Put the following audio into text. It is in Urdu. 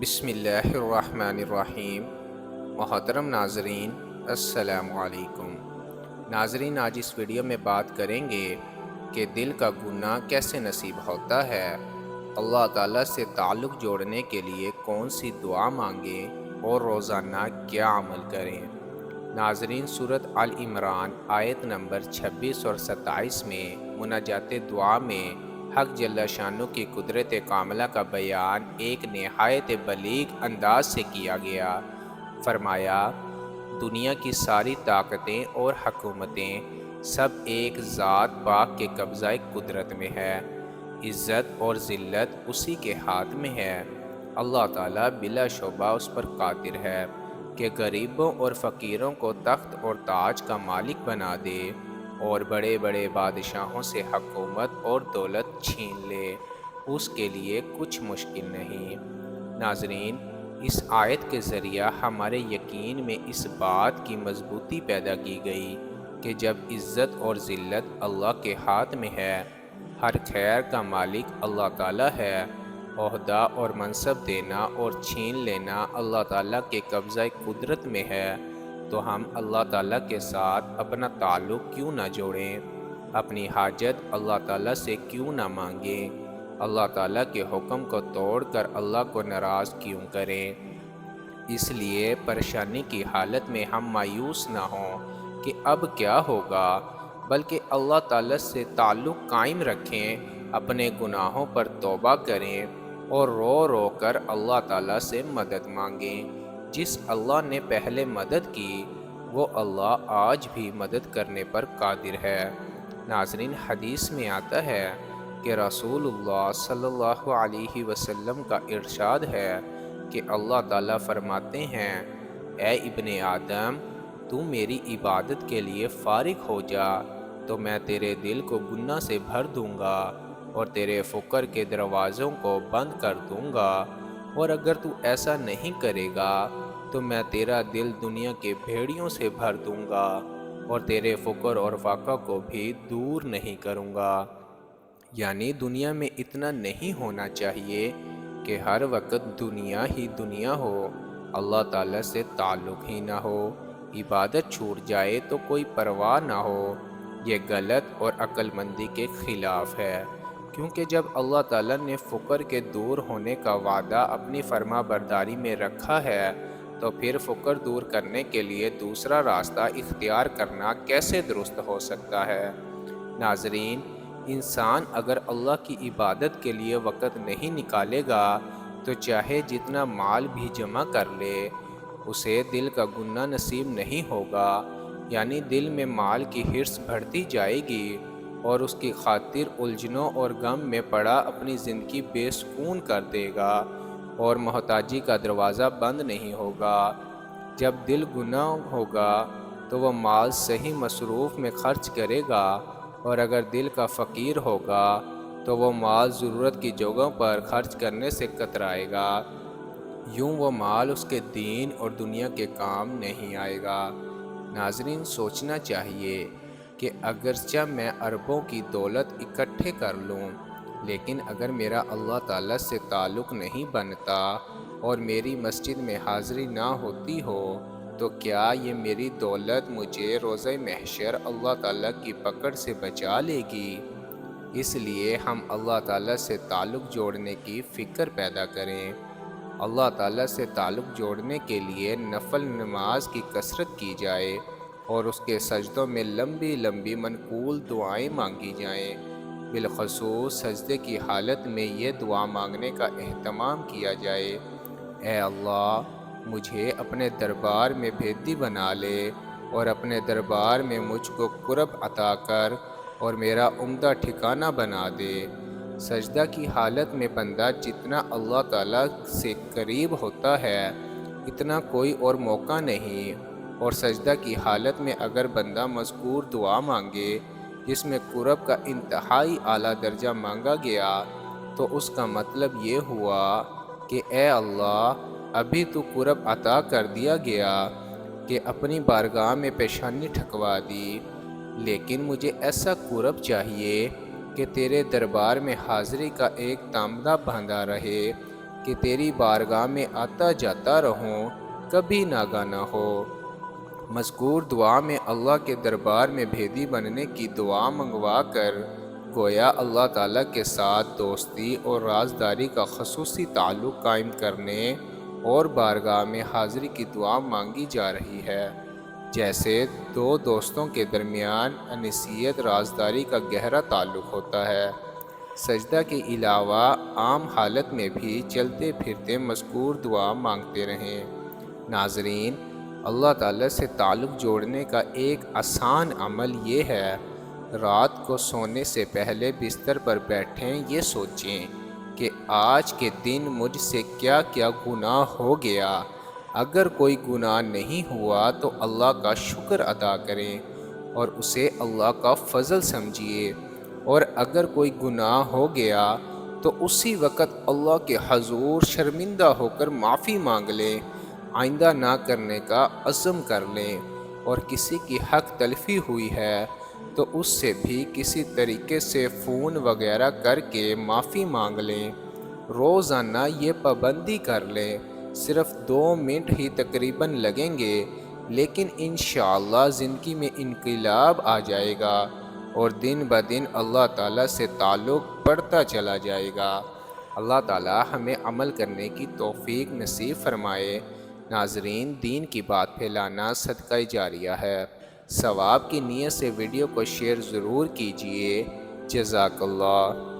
بسم اللہ الرحمن الرحیم۔ محترم ناظرین، السلام علیکم۔ ناظرین، آج اس ویڈیو میں بات کریں گے کہ دل کا گناہ کیسے نصیب ہوتا ہے، اللہ تعالیٰ سے تعلق جوڑنے کے لیے کون سی دعا مانگیں اور روزانہ کیا عمل کریں۔ ناظرین، سورۃ آل عمران آیت نمبر 26 اور 27 میں مناجات دعا میں حق جل شانہ کی قدرت کاملہ کا بیان ایک نہایت بلیغ انداز سے کیا گیا۔ فرمایا، دنیا کی ساری طاقتیں اور حکومتیں سب ایک ذات پاک کے قبضہ قدرت میں ہے، عزت اور ذلت اسی کے ہاتھ میں ہے۔ اللہ تعالیٰ بلا شبہ اس پر قادر ہے کہ غریبوں اور فقیروں کو تخت اور تاج کا مالک بنا دے اور بڑے بڑے بادشاہوں سے حکومت اور دولت چھین لے، اس کے لیے کچھ مشکل نہیں۔ ناظرین، اس آیت کے ذریعہ ہمارے یقین میں اس بات کی مضبوطی پیدا کی گئی کہ جب عزت اور ذلت اللہ کے ہاتھ میں ہے، ہر خیر کا مالک اللہ تعالیٰ ہے، عہدہ اور منصب دینا اور چھین لینا اللہ تعالیٰ کے قبضہ قدرت میں ہے، تو ہم اللہ تعالیٰ کے ساتھ اپنا تعلق کیوں نہ جوڑیں، اپنی حاجت اللہ تعالیٰ سے کیوں نہ مانگیں، اللہ تعالیٰ کے حکم کو توڑ کر اللہ کو ناراض کیوں کریں۔ اس لیے پریشانی کی حالت میں ہم مایوس نہ ہوں کہ اب کیا ہوگا، بلکہ اللہ تعالیٰ سے تعلق قائم رکھیں، اپنے گناہوں پر توبہ کریں اور رو رو کر اللہ تعالیٰ سے مدد مانگیں۔ جس اللہ نے پہلے مدد کی، وہ اللہ آج بھی مدد کرنے پر قادر ہے۔ ناظرین، حدیث میں آتا ہے کہ رسول اللہ صلی اللہ علیہ وسلم کا ارشاد ہے کہ اللہ تعالیٰ فرماتے ہیں، اے ابن آدم، تو میری عبادت کے لیے فارغ ہو جا تو میں تیرے دل کو گناہ سے بھر دوں گا اور تیرے فقر کے دروازوں کو بند کر دوں گا، اور اگر تو ایسا نہیں کرے گا تو میں تیرا دل دنیا کے بھیڑیوں سے بھر دوں گا اور تیرے فقر اور فاقہ کو بھی دور نہیں کروں گا۔ یعنی دنیا میں اتنا نہیں ہونا چاہیے کہ ہر وقت دنیا ہی دنیا ہو، اللہ تعالیٰ سے تعلق ہی نہ ہو، عبادت چھوٹ جائے تو کوئی پرواہ نہ ہو۔ یہ غلط اور عقل مندی کے خلاف ہے، کیونکہ جب اللہ تعالیٰ نے فقر کے دور ہونے کا وعدہ اپنی فرما برداری میں رکھا ہے، تو پھر فقر دور کرنے کے لیے دوسرا راستہ اختیار کرنا کیسے درست ہو سکتا ہے؟ ناظرین، انسان اگر اللہ کی عبادت کے لیے وقت نہیں نکالے گا تو چاہے جتنا مال بھی جمع کر لے، اسے دل کا گناہ نصیب نہیں ہوگا۔ یعنی دل میں مال کی حرص بڑھتی جائے گی اور اس کی خاطر الجھنوں اور غم میں پڑا اپنی زندگی بے سکون کر دے گا اور محتاجی کا دروازہ بند نہیں ہوگا۔ جب دل گناہ ہوگا تو وہ مال صحیح مصروف میں خرچ کرے گا، اور اگر دل کا فقیر ہوگا تو وہ مال ضرورت کی جگہوں پر خرچ کرنے سے کترائے گا، یوں وہ مال اس کے دین اور دنیا کے کام نہیں آئے گا۔ ناظرین، سوچنا چاہیے کہ اگرچہ میں اربوں کی دولت اکٹھے کر لوں، لیکن اگر میرا اللہ تعالیٰ سے تعلق نہیں بنتا اور میری مسجد میں حاضری نہ ہوتی ہو، تو کیا یہ میری دولت مجھے روزہ محشر اللہ تعالیٰ کی پکڑ سے بچا لے گی؟ اس لیے ہم اللہ تعالیٰ سے تعلق جوڑنے کی فکر پیدا کریں۔ اللہ تعالیٰ سے تعلق جوڑنے کے لیے نفل نماز کی کثرت کی جائے اور اس کے سجدوں میں لمبی لمبی منقول دعائیں مانگی جائیں۔ بالخصوص سجدے کی حالت میں یہ دعا مانگنے کا اہتمام کیا جائے، اے اللہ، مجھے اپنے دربار میں بھیدی بنا لے اور اپنے دربار میں مجھ کو قرب عطا کر اور میرا عمدہ ٹھکانہ بنا دے۔ سجدہ کی حالت میں بندہ جتنا اللہ تعالیٰ سے قریب ہوتا ہے، اتنا کوئی اور موقع نہیں، اور سجدہ کی حالت میں اگر بندہ مذکور دعا مانگے جس میں قرب کا انتہائی اعلیٰ درجہ مانگا گیا، تو اس کا مطلب یہ ہوا کہ اے اللہ، ابھی تو قرب عطا کر دیا گیا کہ اپنی بارگاہ میں پیشانی ٹھکوا دی، لیکن مجھے ایسا قرب چاہیے کہ تیرے دربار میں حاضری کا ایک تامدہ باندھا رہے، کہ تیری بارگاہ میں آتا جاتا رہوں، کبھی ناگانا ہو۔ مذکور دعا میں اللہ کے دربار میں بھیدی بننے کی دعا منگوا کر گویا اللہ تعالیٰ کے ساتھ دوستی اور رازداری کا خصوصی تعلق قائم کرنے اور بارگاہ میں حاضری کی دعا مانگی جا رہی ہے، جیسے دو دوستوں کے درمیان انیسیت رازداری کا گہرا تعلق ہوتا ہے۔ سجدہ کے علاوہ عام حالت میں بھی چلتے پھرتے مذکور دعا مانگتے رہیں۔ ناظرین، اللہ تعالیٰ سے تعلق جوڑنے کا ایک آسان عمل یہ ہے، رات کو سونے سے پہلے بستر پر بیٹھیں یہ سوچیں کہ آج کے دن مجھ سے کیا کیا گناہ ہو گیا۔ اگر کوئی گناہ نہیں ہوا تو اللہ کا شکر ادا کریں اور اسے اللہ کا فضل سمجھیے، اور اگر کوئی گناہ ہو گیا تو اسی وقت اللہ کے حضور شرمندہ ہو کر معافی مانگ لیں، آئندہ نہ کرنے کا عزم کر لیں، اور کسی کی حق تلفی ہوئی ہے تو اس سے بھی کسی طریقے سے فون وغیرہ کر کے معافی مانگ لیں۔ روزانہ یہ پابندی کر لیں، صرف 2 منٹ ہی تقریباً لگیں گے، لیکن انشاءاللہ زندگی میں انقلاب آ جائے گا اور دن بدن اللہ تعالیٰ سے تعلق بڑھتا چلا جائے گا۔ اللہ تعالیٰ ہمیں عمل کرنے کی توفیق نصیب فرمائے۔ ناظرین، دین کی بات پھیلانا صدقہ جاریہ ہے۔ ثواب کی نیت سے ویڈیو کو شیئر ضرور کیجیے۔ جزاک اللہ۔